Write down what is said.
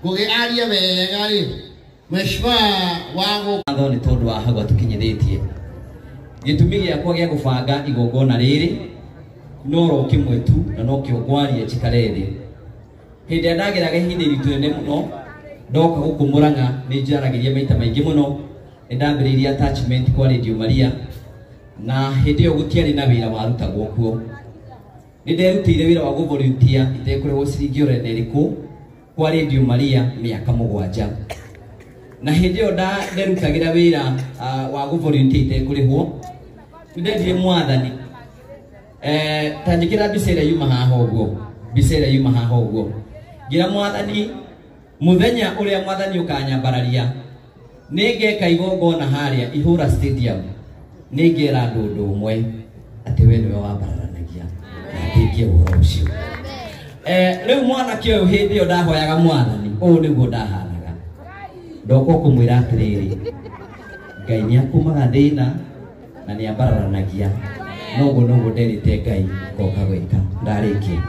Kugiaria wega ri Mheshimiwa wangu atho ni tondu wa hagwa tukinyithitie gitumi giakwa gia gubanga igongona riri no ro kimwe tu na no kiongwarie chikarethi hindi ndagiraga hindi ritu nene muno ndoka guku Murang'a ni njaragiria maita maingi muno ndambiriria attachment kwa Radio Maria na hindi yo gutiari na wira warutagwo kuo ni nderutire wira wa volunteer itekurwo ciringi orene riku kwa Radio Maria miaka 7 na hindi yo nderutagira wira wa volunteer itekurihwo ndendire mwathani tanjikira bisera yuma haha uguo gira mwathani muthenya uria mwathani ukanyambararia ningeka igongona haria Ihura Stadium ningera ndundu umwe ati we niwe wambaranagia ndikie uhoro ucio riu mwana kio hindi yo ndahoyaga mwathani niguo ndahanaga ndoko kumwira atiriri Ngai ni akumaga thina na ni ambaranagia noguo nderite Ngai ngoka gwika ndarikie